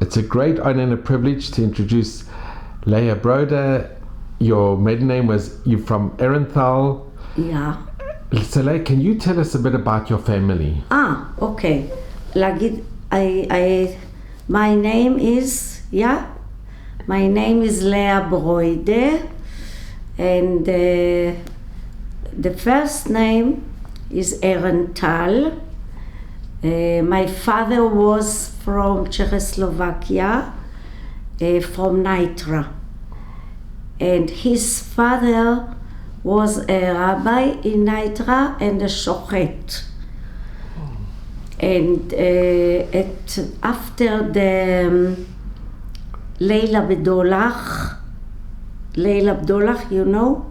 It's a great honor and a privilege to introduce Leah Brode. Your maiden name was, you're from Ehrenthal. Yeah. So Leah, can you tell us a bit about your family? Okay. My name is Leah Brode, and the first name is Ehrenthal. My father was from Czechoslovakia, from Nitra, and his father was a rabbi in Nitra and a shochet. And after the Leila B'Dolach, you know,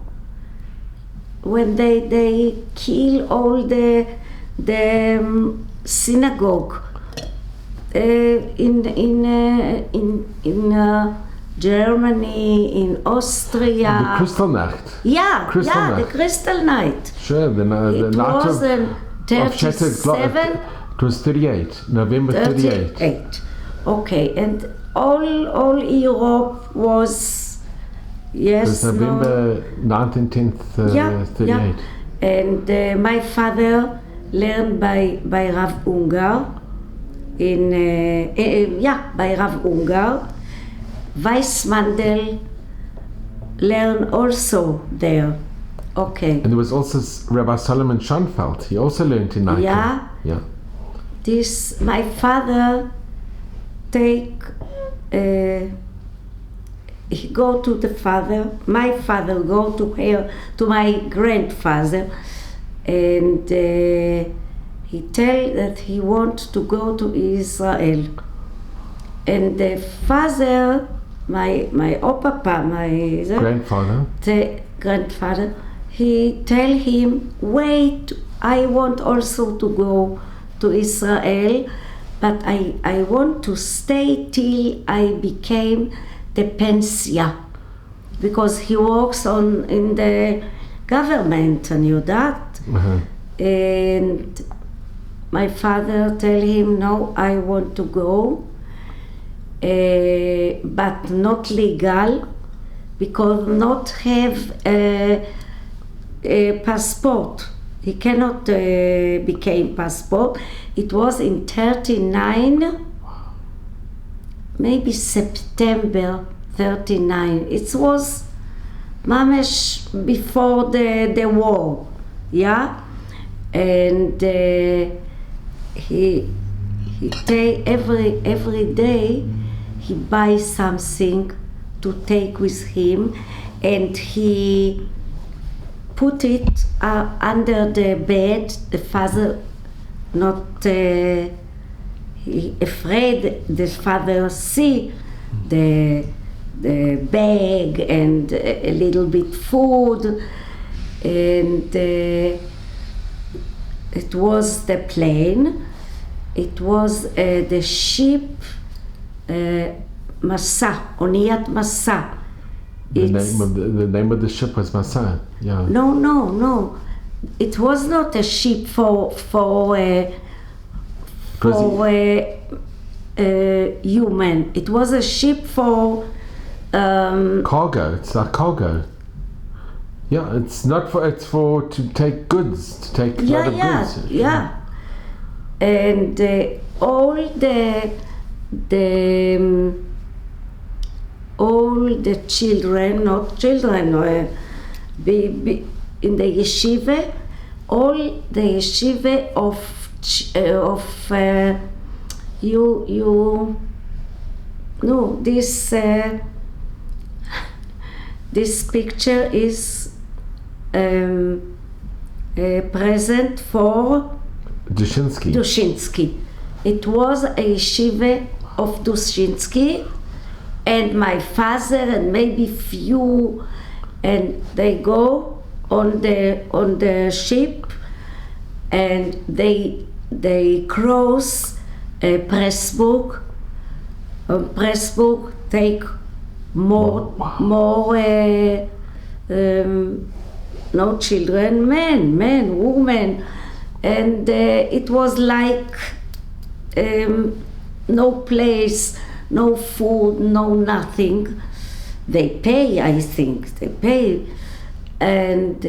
when they kill all the synagogue in Germany, in Austria. The Kristallnacht. The Kristallnacht. Sure, the night was of 37. It was 38, November 38. Okay, and all Europe was, It was November 9th and 10th, 38. And my father learned by Rav Ungar by Rav Ungar. Weissmandel learned also there. Okay. And there was also Rabbi Solomon Schoenfeld. He also learned in Nike. Yeah. This, my father he go to the father. My father go to my grandfather, and he tell that he want to go to Israel. And the father, my papa, my grandfather, he tell him, wait, I want also to go to Israel, but I want to stay till I became the pensia, because he works in the government, and you that. And my father tell him, no, I want to go, but not legal, because not have a passport. He cannot became passport. It was in 39, maybe September 39. It was mamash before the war, and he take every day he buys something to take with him, and he put it under the bed. The father not he afraid the father see the bag and a little bit food, and it was the plane. It was the ship Masa, Oniyat Masa. The name of the ship was Masa. Yeah. No. It was not a ship for human. It was a ship for cargo. It's like cargo. Yeah, it's not for. It's for to take goods. To take a lot of goods. Yeah. And all the children, not children, in the yeshiva, all the yeshiva this picture is present for Dushinsky. It was a yeshiva of Dushinsky, and my father and maybe few, and they go on the ship, and they cross Pressburg. Pressburg take more no children, men, women, and it was like no place, no food, no nothing. They pay, I think, they pay. And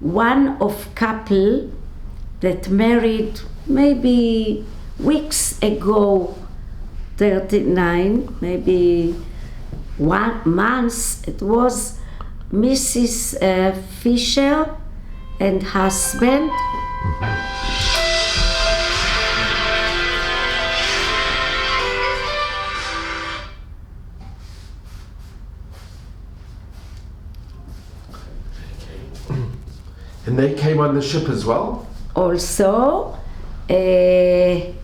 one of couple that married maybe weeks ago, 39, maybe 1 month, it was Mrs. Fisher and husband. And they came on the ship as well? Also, they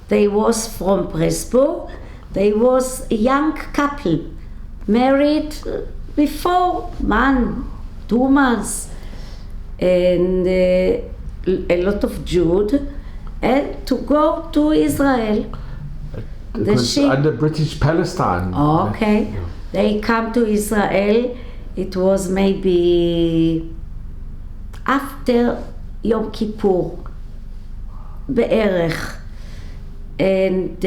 was from Presburg. They was a young couple, married before 2 months, and a lot of Jews, and to go to Israel. It was under British Palestine. Okay, they come to Israel. It was maybe after Yom Kippur, בערך, and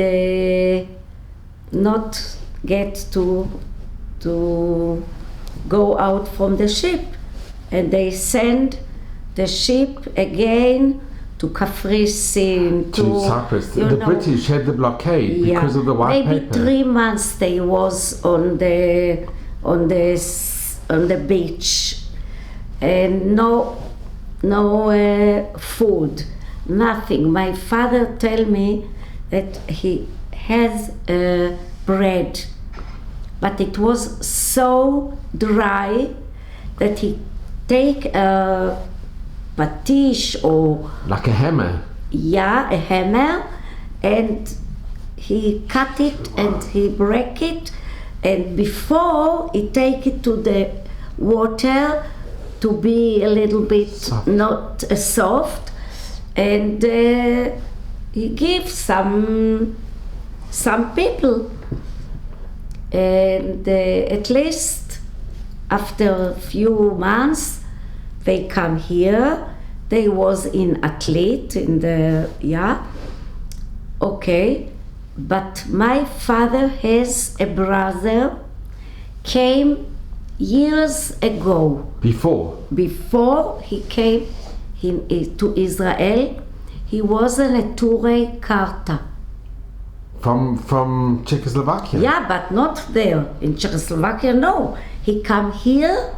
not get to go out from the ship, and they send the ship again to Kafrisin, to Cyprus. The British had the blockade because of the white maybe paper. 3 months they was on the beach, and no food, nothing. My father tell me that he has bread, but it was so dry that he take a patish or like a hammer. Yeah, a hammer, and he cut it and he break it, and before he take it to the water to be a little bit soft. Not soft, and he gives some people, and at least after a few months they come here. They was in athlete in the okay, but my father has a brother came years ago. Before he came to Israel, he was in a Touré Karta. From Czechoslovakia? Yeah, but not there. In Czechoslovakia, no. He come here,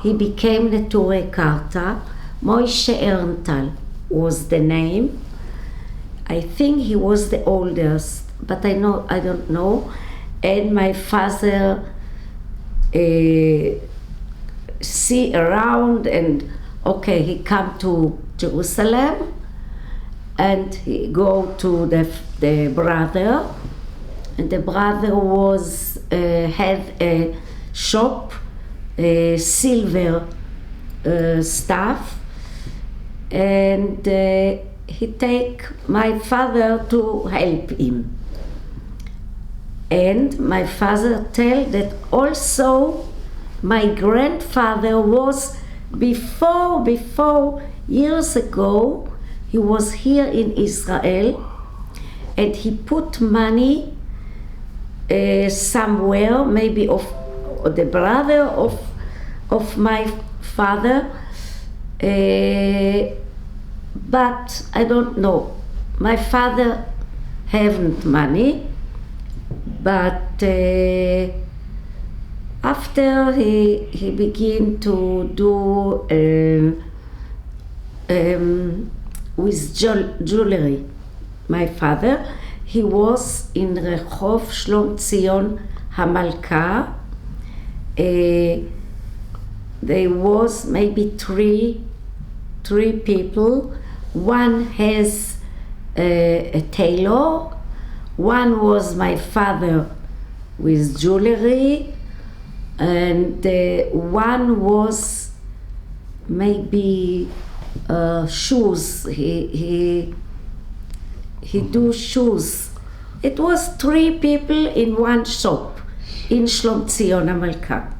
he became the Touré Karta. Moshe Erntal was the name. I think he was the oldest, but I don't know. And my father see around, and okay, he come to Jerusalem, and he go to the brother, and the brother was had a shop, silver stuff, and he take my father to help him. And my father tell that also my grandfather was before years ago, he was here in Israel, and he put money somewhere, maybe of the brother of my father, but I don't know. My father haven't money, but after he began to do with jewelry. My father, he was in Rehov Shlom Tzion Hamalka. There was maybe three people. One has a tailor. One was my father with jewelry, and one was maybe shoes. He do shoes. It was 3 people in one shop in Shlom Tzion Hamalka.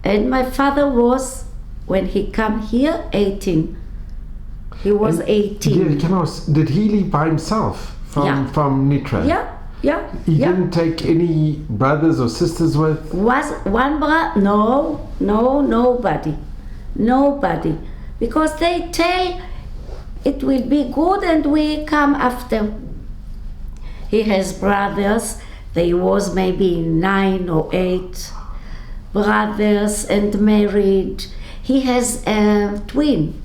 And my father was, when he come here, 18. He was 18. Yeah, can I ask, did he leave by himself from Nitra? Yeah. Yeah. He yeah. didn't take any brothers or sisters with? Was one brother? No, nobody. Because they tell it will be good and we come after. He has brothers. There was maybe 9 or 8 brothers and married. He has a twin.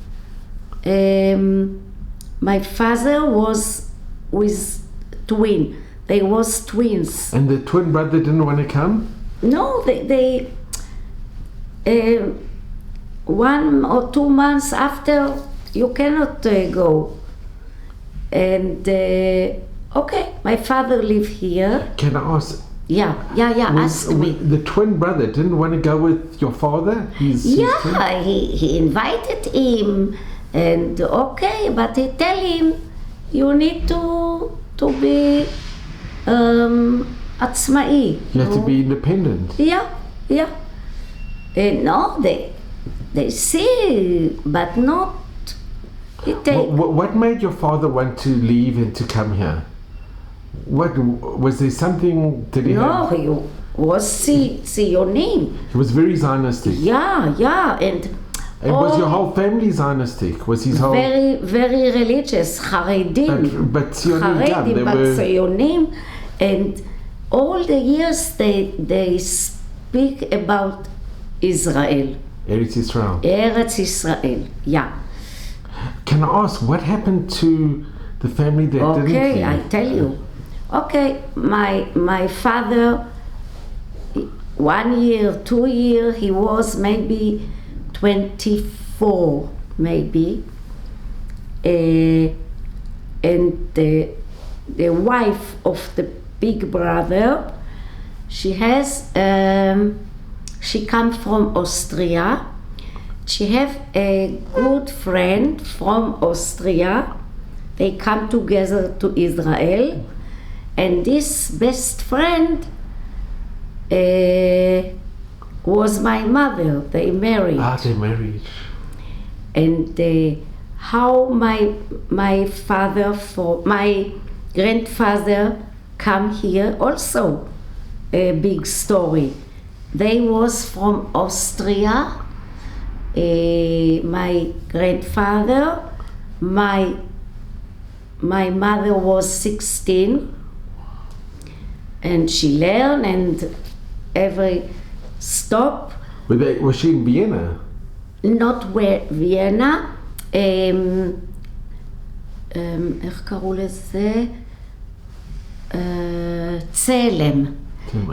My father was with twin. They was twins. And the twin brother didn't want to come? No, they 1 or 2 months after, you cannot go. And okay, my father live here. Can I ask? Yeah, ask me. The twin brother didn't want to go with your father? His twin? He invited him, and okay, but he tell him, you need to be עצמאי. You have to be independent. Yeah. No, they see, but not. What made your father want to leave and to come here? What was there something? Did he No, have? he was Zionim. He was very Zionistic. Yeah, and was your whole family Zionistic? Was his whole very, very religious, Haredim. But Zionim, yeah, they but were Zionim, and all the years they speak about Israel. Eretz Israel. Eretz Israel, yeah. Can I ask what happened to the family that didn't leave? Okay, I tell you. Okay, my father, 1 year, 2 years, he was maybe 24, maybe. And the wife of the big brother, she has, she comes from Austria. She have a good friend from Austria. They come together to Israel, and this best friend was my mother. They married. They married. And how my grandfather come here, also a big story. They was from Austria. My grandfather, my mother was 16, and she learned, and every stop. Was she in Vienna? Not Vienna. איך קראו לזה? צלם.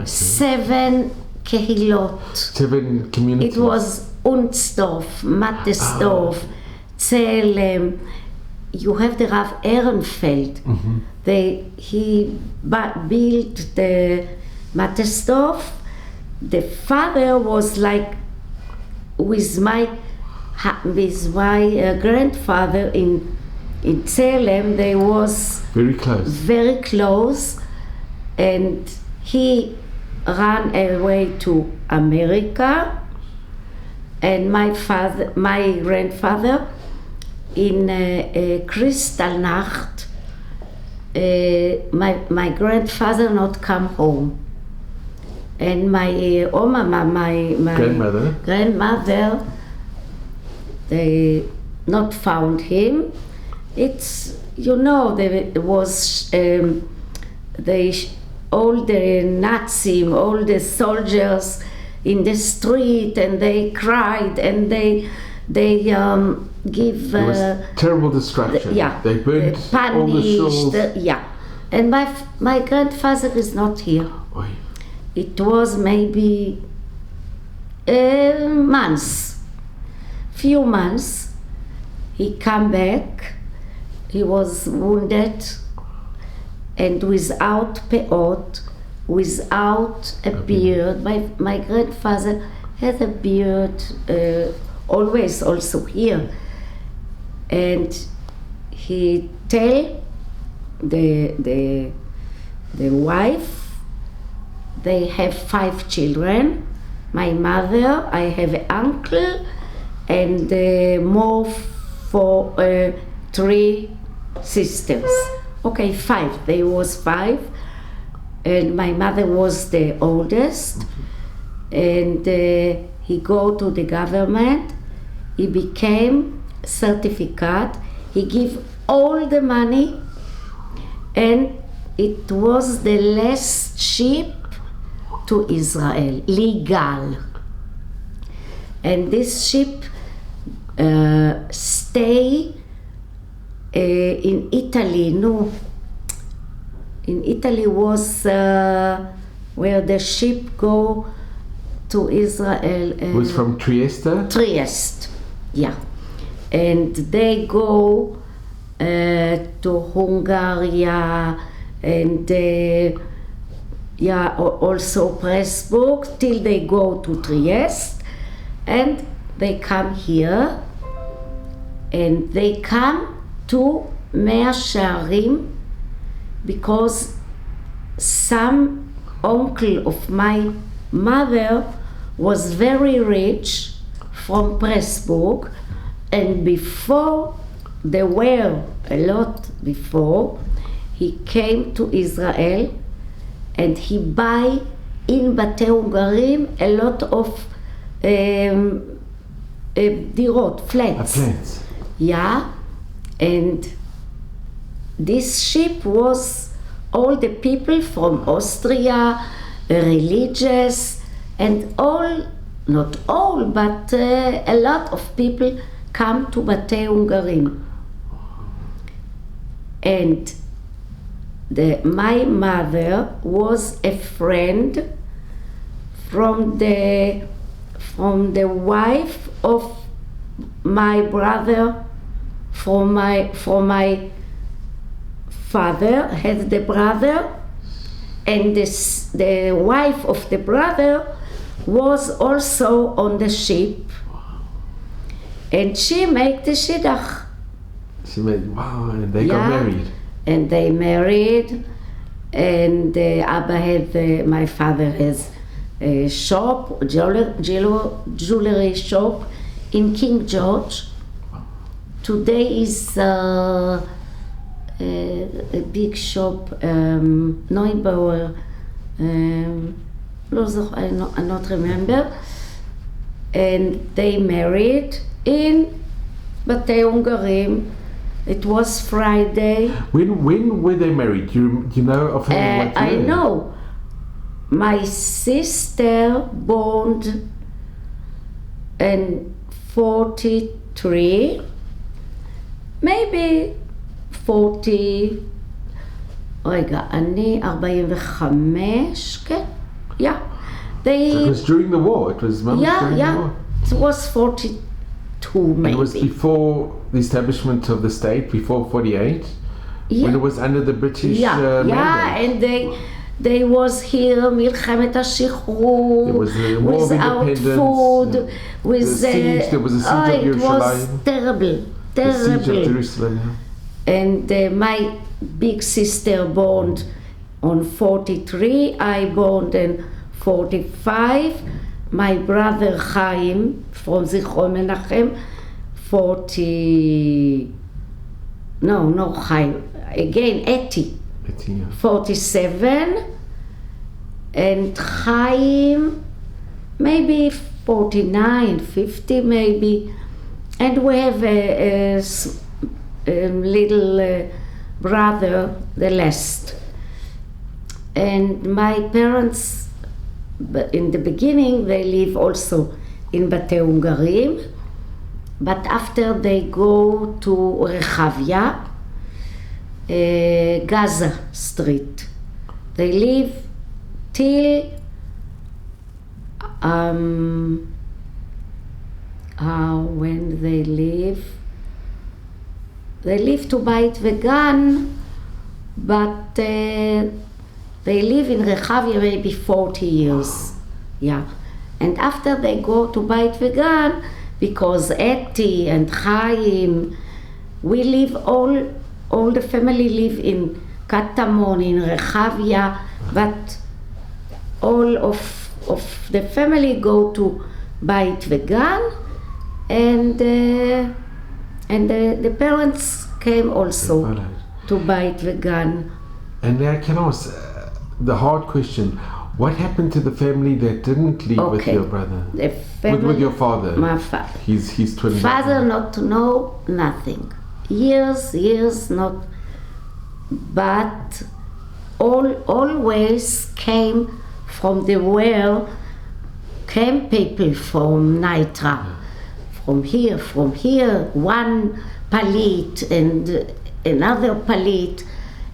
7 קהילות. 7 communities. It was Unsdorf, Mattersdorf, Zelem. You have the Rav Ehrenfeld. He built the Mattersdorf. The father was like with my grandfather in Zelem. They was very close, and he ran away to America. And my grandfather, in Kristallnacht, my grandfather not come home. And my grandmother, they not found him. It's, there was all the Nazis, all the soldiers in the street, and they cried, and they give. It was terrible destruction. They burned all the souls. And my grandfather is not here. Oy. It was maybe few months. He come back. He was wounded, and without peot, without a beard. My grandfather had a beard always, also here. And he tell the wife, they have 5 children. My mother, I have an uncle, and more for 3 sisters. Okay, 5. There was 5. and my mother was the oldest, and he go to the government, he became certificate, he give all the money, and it was the last ship to Israel, legal. And this ship stay in Italy. No, in Italy was where the ship go to Israel. It was from Trieste? Trieste, yeah. And they go to Hungary and also Pressburg till they go to Trieste, and they come here, and they come to Mea Shearim because some uncle of my mother was very rich from Pressburg, and before there were a lot before, he came to Israel and he buy in Bate Ungarim a lot of dirot, flats. Flats. Yeah, and this ship was all the people from Austria, religious, and all, not all, but a lot of people come to Bate Ungarim. And my mother was a friend from the wife of my brother, from my father had the brother, and the wife of the brother was also on the ship, and she made the shidduch. She made, wow, and they got married. And they married, and Abba had, my father has a shop, jewelry shop in King George. Today is a big shop, Neubauer, I not remember. And they married in Bate Ungarim. It was Friday. When were they married? Do you know of what year? I know. My sister born in 43, maybe 40, רגע, אני 45, כן, yeah. It was during the war, it was during the war. It was 42 maybe. And it was before the establishment of the state, before 48, when it was under the British mandate. And they was here, מלחמת השחרור, without food, with there was a siege of Jerusalem. It was terrible. The siege of Jerusalem. And my big sister born on 43, I born in 45, my brother Chaim from Zichron Menachem, 40, no Chaim, again 80, 47, and Chaim maybe 49, 50 maybe, and we have a little brother, the last. And my parents, in the beginning, they live also in Bate Ungarim, but after they go to Rehavia, Gaza Street, they live till when they live to Beit Vegan, but they live in Rehavia maybe 40 years, yeah. And after they go to Beit Vegan, because Eti and Chaim, we live all the family live in Katamon, in Rehavia, but all of the family go to Beit Vegan, and the parents came also to Beit Vegan. And can I ask, the hard question. What happened to the family that didn't leave with your brother? The family, with your father? My father. His twin father brother. not to know nothing. Years not. But always came from the well, came people from Nitra, from here, one palit and another palit,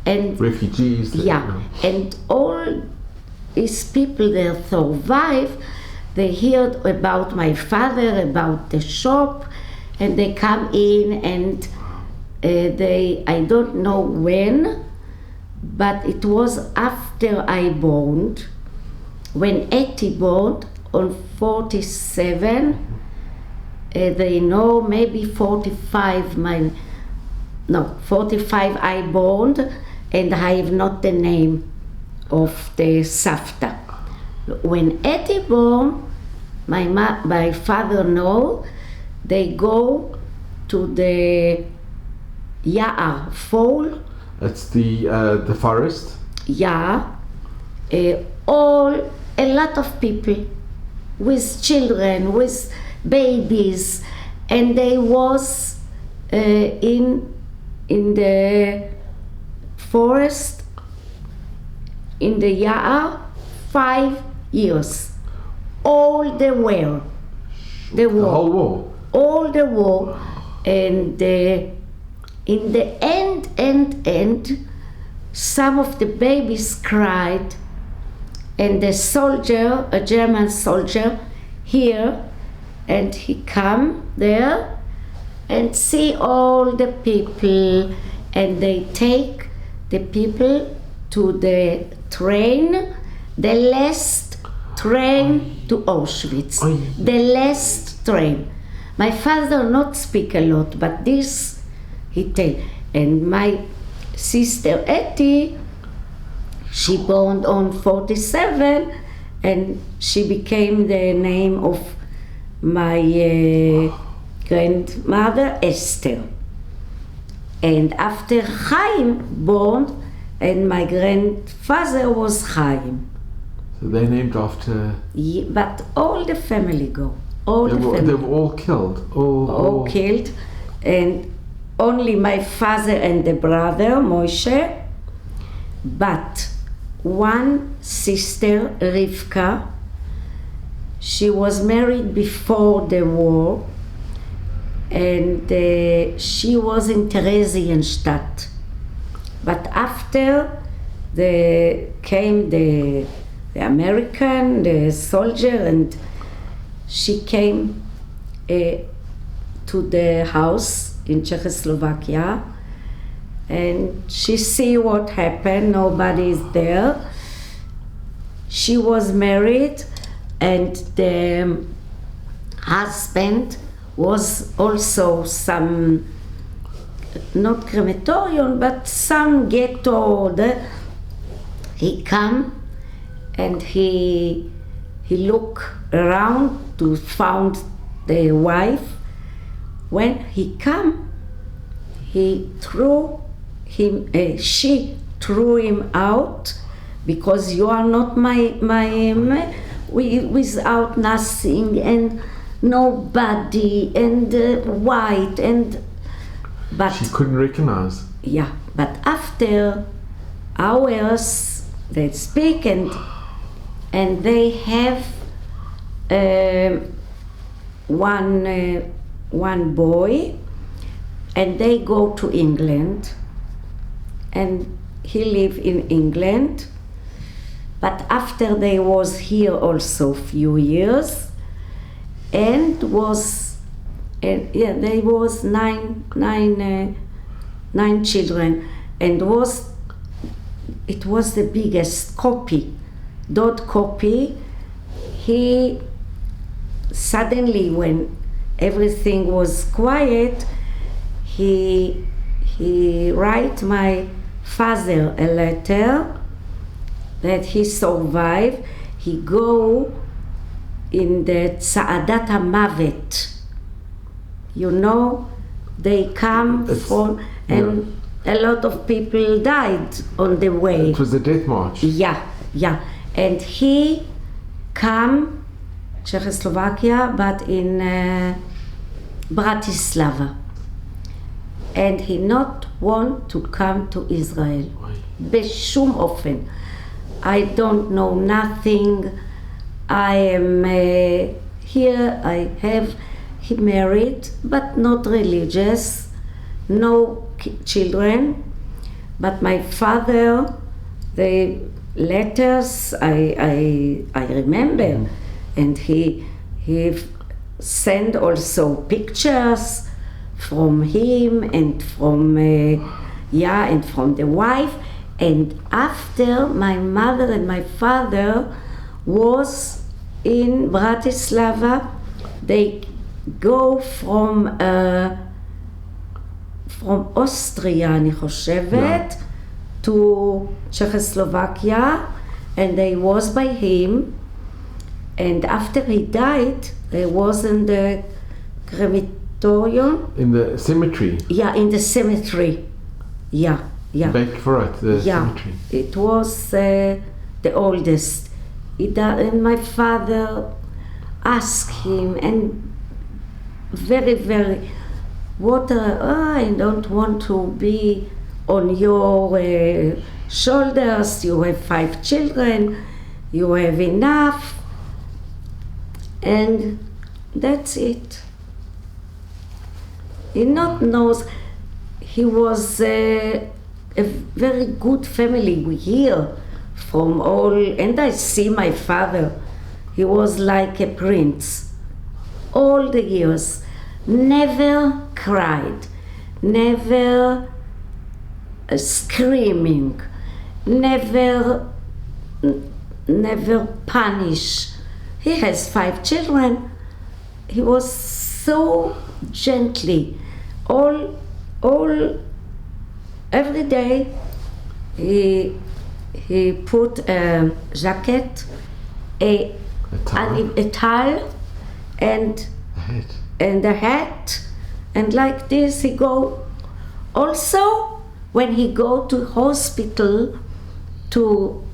and refugees. And all these people that survive, they heard about my father, about the shop, and they come in and I don't know when, but it was after I born, when Etty born on 47, they know maybe 45, 45 I born, and I have not the name of the Safta. When Etty born, my father know, they go to the Ya'ar fall. It's the forest. Yeah, a lot of people with children, with babies, and they was in the forest in the Ya'ar 5 years. All the war. The whole war. All the war, and in the end, some of the babies cried, and the soldier, a German soldier, here, and he come there and see all the people, and they take the people to the train, the last train to Auschwitz, the last train. My father not speak a lot, but this he tell. And my sister Etty, she born on 47, and she became the name of my grandmother Esther. And after Chaim born, and my grandfather was Chaim. So they named after. Yeah, but all the family go. They were all killed. All killed, and only my father and the brother Moshe. But one sister, Rivka, she was married before the war, and she was in Theresienstadt. But after came the American, the soldier, and she came to the house in Czechoslovakia, and she see what happened. Nobody is there. She was married, and the husband was also some, not crematorium, but some ghetto. He come and he look around to find the wife. When he come, she threw him out, because you are not my without nothing and nobody and white, and but she couldn't recognize. Yeah, but after hours they speak, and they have one boy, and they go to England, and he live in England. But after they was here also few years, and they was nine children, and it was the biggest copy, dot copy. He suddenly, when everything was quiet, he write my father a letter that he survived. He go in the Tza'adat HaMavet. You know, they come from, and a lot of people died on the way. It was the death march. Yeah, Yeah, and he come Czechoslovakia, but in Bratislava, and he not want to come to Israel בשום אופן. I don't know nothing. I am here. He married, but not religious, no children. But my father, the letters I remember, and he sent also pictures from him and from and from the wife. And after my mother and my father was in Bratislava, they go from Austria, אני חושבת, to Czechoslovakia, and they was by him. And after he died, they was in the crematorium. In the cemetery? Yeah, in the cemetery. Yeah. Back for it, the cemetery. It was the oldest. And my father asked him, and very, very, I don't want to be on your shoulders. You have 5 children, you have enough, and that's it. He not knows. He was a very good family. We hear from all, and I see my father. He was like a prince all the years. Never cried, never screaming, never punish. He has 5 children. He was so gently. Every day he put a jacket, a towel, and a hat, and like this he go. Also, when he go to hospital,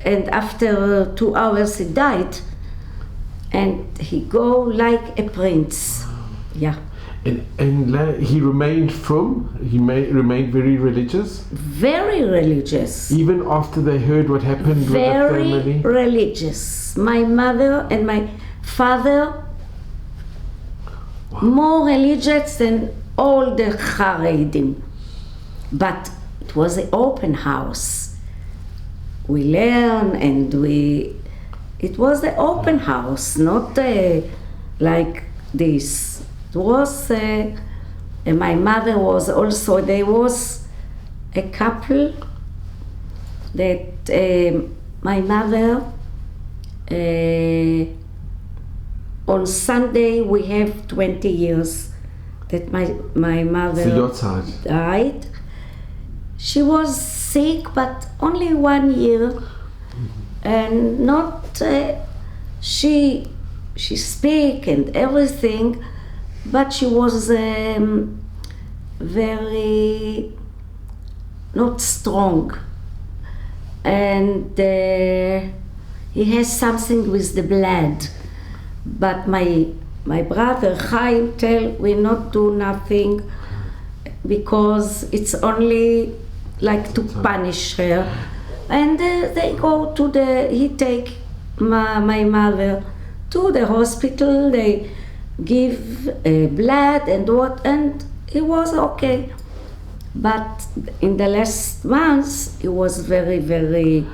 and after 2 hours he died, and he go like a prince. Yeah. And he remained remained very religious? Very religious. Even after they heard what happened with the family? Very religious. My mother and my father, more religious than all the Haredim. But it was an open house. We learn and it was an open house, not like this. It was, and my mother was also, there was a couple that my mother, on Sunday we have 20 years that my mother died. She was sick, but only 1 year, and not, she speak and everything, but she was very not strong, and he has something with the blood. But my brother Chaim tell we not do nothing because it's only like to punish her, and they go to he take my mother to the hospital. They give blood and he was okay. But in the last months, he was very, very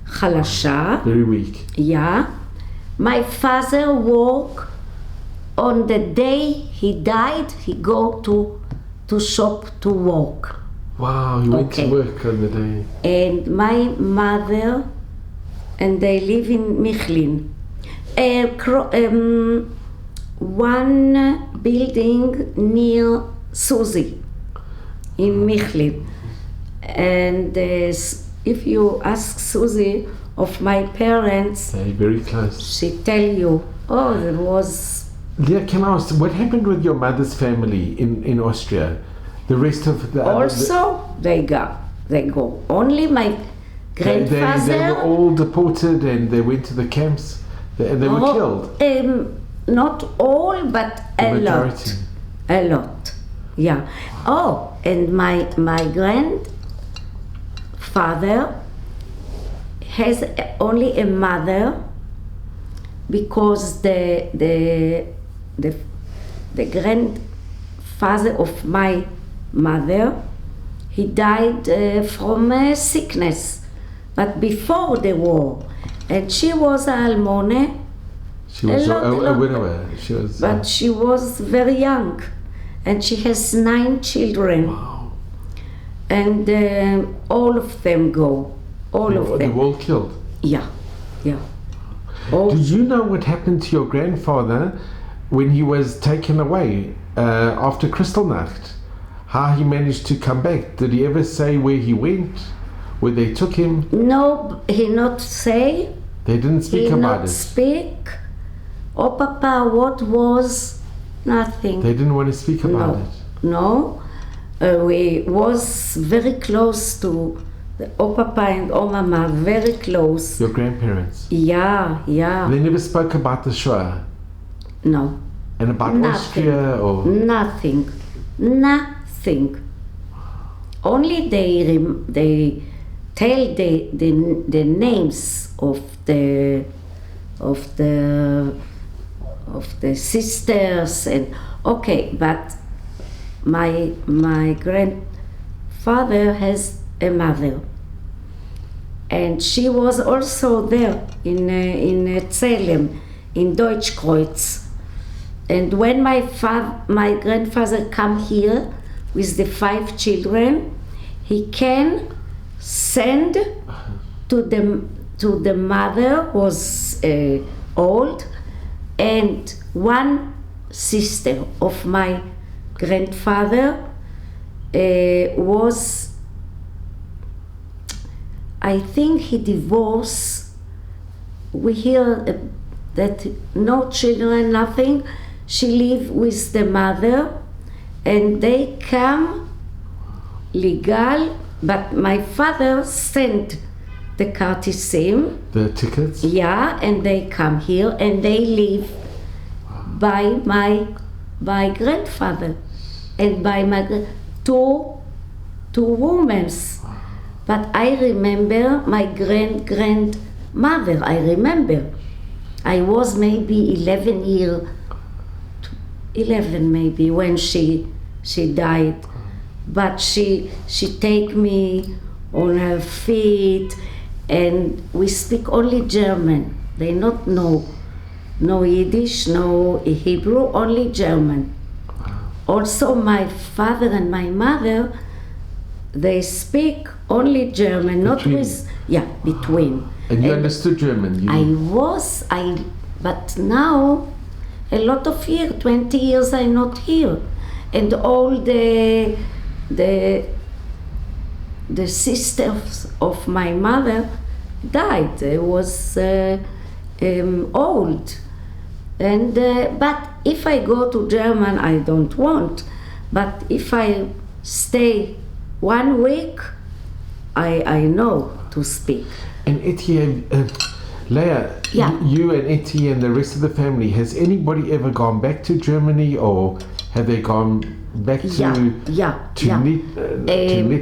chalasha. Very weak. Yeah. My father work on the day he died. He go to shop to work. Wow, he went to work on the day. And my mother, and they live in Michlin. One building near Susie in Michlin. And if you ask Susie of my parents, they're very close. She tell you, there was... Leah, can I ask, what happened with your mother's family in Austria? The rest of the... Also, they go. Only grandfather. They were all deported and they went to the camps and they were killed. Not all, but a lot. A lot, yeah. Oh, and my grandfather has only a mother because the grandfather of my mother, he died from sickness, but before the war, and she was an almone. She was a widower. But she was very young, and she has 9 children. Wow. And all of them go. All of them. They were all killed? Yeah. Did you know what happened to your grandfather when he was taken away after Kristallnacht? How he managed to come back? Did he ever say where he went? Where they took him? No, he not say. They didn't speak about it? He not speak. Oh, Papa, what was? Nothing. They didn't want to speak about it? No. We was very close to the Papa and Mama, very close. Your grandparents? Yeah. They never spoke about the Shoah? No. And about Austria or? Nothing. Only they tell the names of the sisters and okay, but my grandfather has a mother, and she was also there in Salem, in Deutschkreuz. And when my grandfather come here with the 5 children, he can send to the mother was old, and one sister of my grandfather was, I think he divorced. We hear that no children, nothing. She lived with the mother, and they come legal, but my father sent the cartisim. The tickets? Yeah, and they come here and they live by my grandfather and by my two women. But I remember my grandmother. I remember. I was maybe 11 maybe when she died. But she take me on her feet, and we speak only German. They not know no Yiddish, no Hebrew, only German. Also my father and my mother, they speak only German, not with, between. And you understood German? But now, a lot of years, 20 years I'm not here. And all the sisters of my mother died. They was old. And but if I go to German, I don't want. But if I stay 1 week, I know to speak. And Etienne, Leah, you and Etienne and the rest of the family, has anybody ever gone back to Germany, or have they gone back to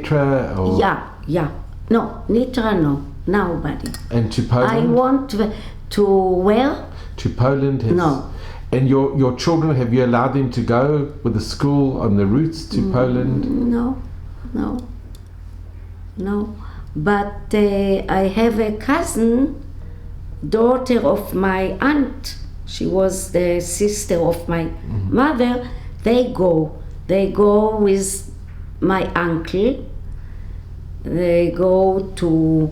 Nitra? Or? No, Nitra, no, nobody. And to Poland? I want to where? To Poland? No. And your children, have you allowed them to go with the school on the routes to Poland? No. But I have a cousin, daughter of my aunt. She was the sister of my mother. They go with my uncle. They go to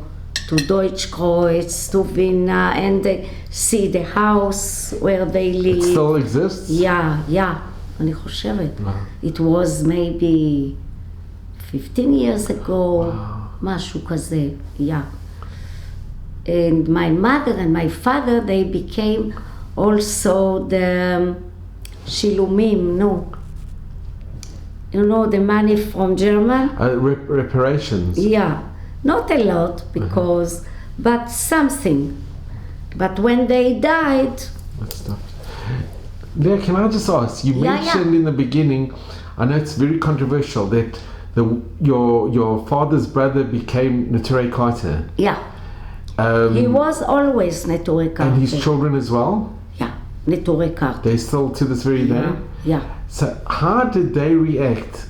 Deutschkreuz, to Vienna, and they see the house where they live. It still exists? Yeah. אני חושבת. It was maybe 15 years ago, משהו כזה, And my mother and my father, they became also the shilumim, You know the money from German? Reparations? Yeah. Not a lot, because, but something. But when they died, That's tough. Leah, can I just ask? You mentioned in the beginning, I know it's very controversial, that your father's brother became Neturei Carter. yeah. He was always Neturei Carter. And his children as well? Yeah, Neturei Carter. They still to this very day? Yeah. So how did they react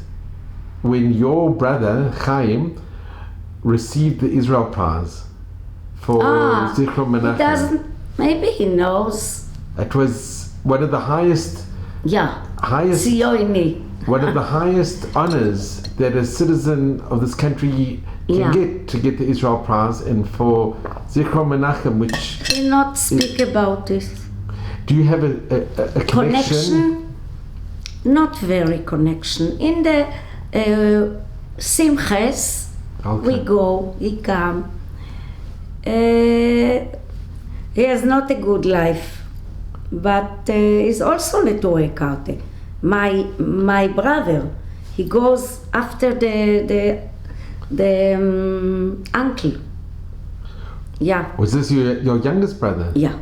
when your brother, Chaim, received the Israel Prize for Zichron Menachem? He doesn't, maybe he knows. It was one of the highest Zioni. one of the highest honors that a citizen of this country can get, to get the Israel Prize, and for Zichron Menachem, which... He not speak about this. Do you have a connection? Not very connection. In the Simches, we go, he come. He has not a good life, but he's also Neturei Carter. My brother, he goes after the uncle. Yeah. Was this your youngest brother? Yeah.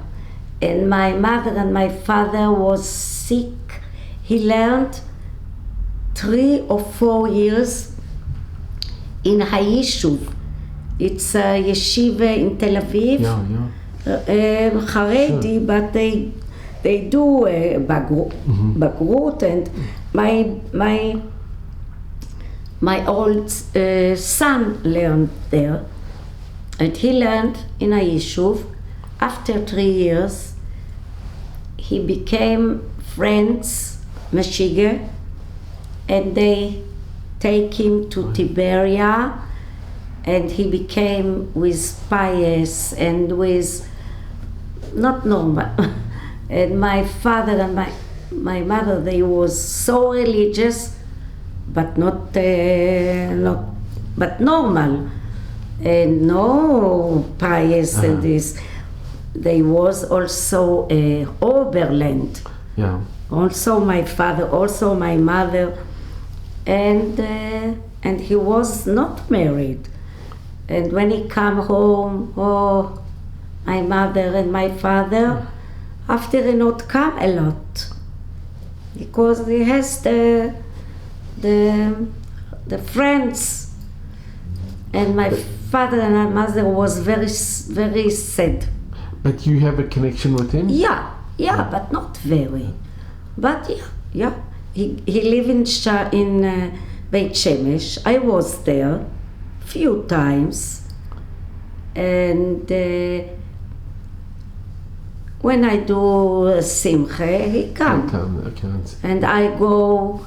And my mother and my father was sick. He learned 3 or 4 years in Hayishuv. It's a yeshiva in Tel Aviv. Haredi, but they do Bagrut, and my old son learned there, and he learned in Hayishuv. After 3 years, he became friends, Meshiga, and they take him to Tiberia, and he became with pious and with not normal. And my father and my mother, they was so religious, but not but normal, and no pious and this. They was also Oberland. Yeah. Also my father, also my mother, and he was not married. And when he come home, my mother and my father, after he not come a lot, because he has the friends, and my father and my mother was very sad. But you have a connection with him? Yeah, but not very. But yeah. He live in Beit Shemesh. I was there few times, and when I do Simcha, he come. And I go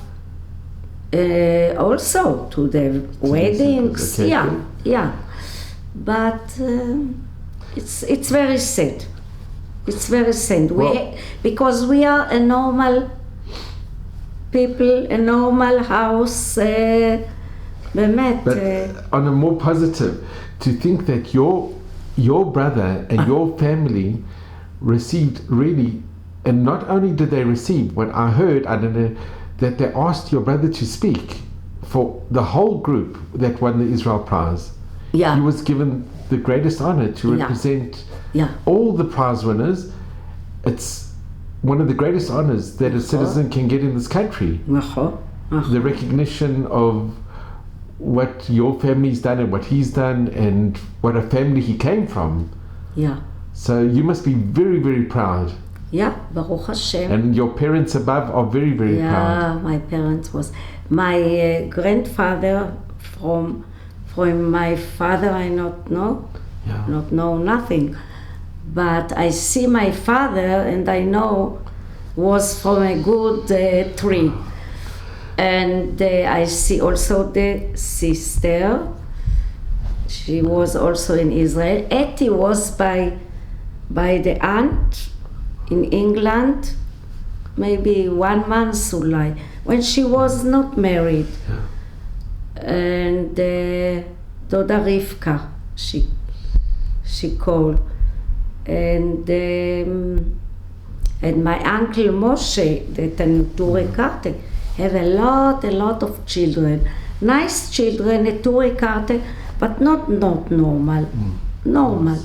also to the weddings. Yeah. But it's very sad. It's very sad. Because we are a normal people, a normal house. But on a more positive, to think that your brother and your family received really, and not only did they receive, what I heard, I don't know, that they asked your brother to speak for the whole group that won the Israel Prize. Yeah. He was given the greatest honor to represent all the prize winners. It's one of the greatest honors that a citizen can get in this country. The recognition of what your family's done and what he's done and what a family he came from. Yeah. So you must be very, very proud. Yeah, Baruch Hashem. And your parents above are very, very proud. Yeah, my parents was. My grandfather from my father I not know. Yeah. Not know nothing. But I see my father and I know was from a good tree. And I see also the sister. She was also in Israel. Etty was by the aunt in England, maybe 1 month when she was not married. Yeah. And Doda Rivka, she called. And my uncle Moshe, the Neturei Carter, have a lot of children. Nice children, Neturei Carter, but not normal. Normal.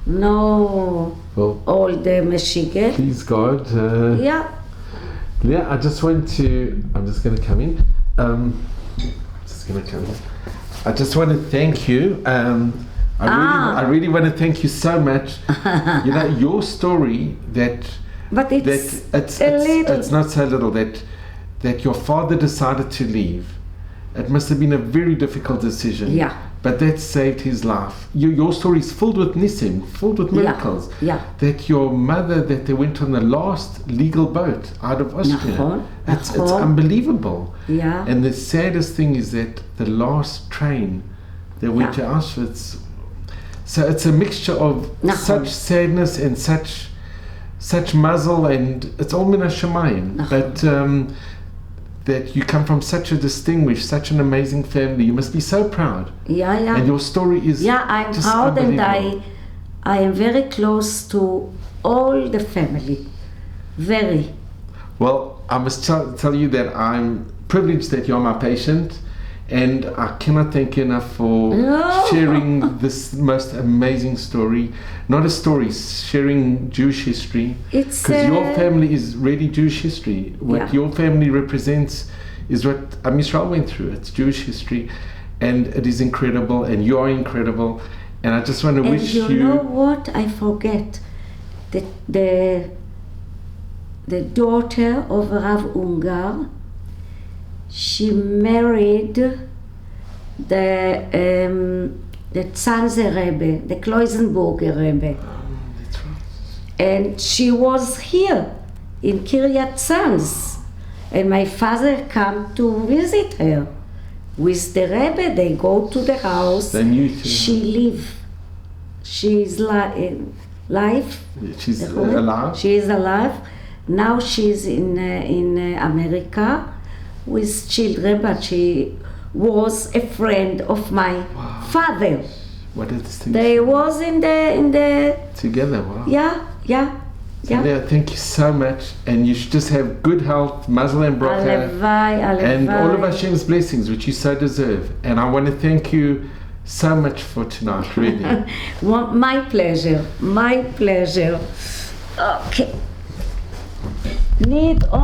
No, Well, all the Michigan. please God. Yeah. Leah, I'm just going to come in. I just want to thank you. I really want to thank you so much. You know, your story But it's not so little that your father decided to leave. It must have been a very difficult decision. Yeah. But that saved his life. Your story is filled with nisim, filled with miracles. Yeah. That your mother, that they went on the last legal boat out of Austria. It's unbelievable. Yeah. And the saddest thing is that the last train that went to Auschwitz. So it's a mixture of such sadness and such muzzle, and it's all min hashamayim. But that you come from such a distinguished, such an amazing family. You must be so proud. Yeah. And your story is I'm just proud, and unbelievable. I am very close to all the family. Very. Well, I must tell you that I'm privileged that you're my patient, and I cannot thank you enough for sharing this most amazing story. Not a story, sharing Jewish history. It's because your family is really Jewish history. What your family represents is what Am Yisrael went through. It's Jewish history, and it is incredible, and you are incredible. And I just want to wish you. And you know what? I forget that the daughter of Rav Ungar, she married the Tzanzer Rebbe, the Kloisenburger Rebbe. That's right. And she was here in Kiryat Tzanz. And my father came to visit her. With the Rebbe, they go to the house. They knew to she live. She is live. She's alive. She is alive. Now she's in America with children, but she was a friend of my father. What a distinction. They was in the Together, wow. Yeah. Leah, thank you so much, and you should just have good health, mazel and bracha, and all of Hashem's blessings, which you so deserve. And I want to thank you so much for tonight, really. My pleasure. Okay. Need on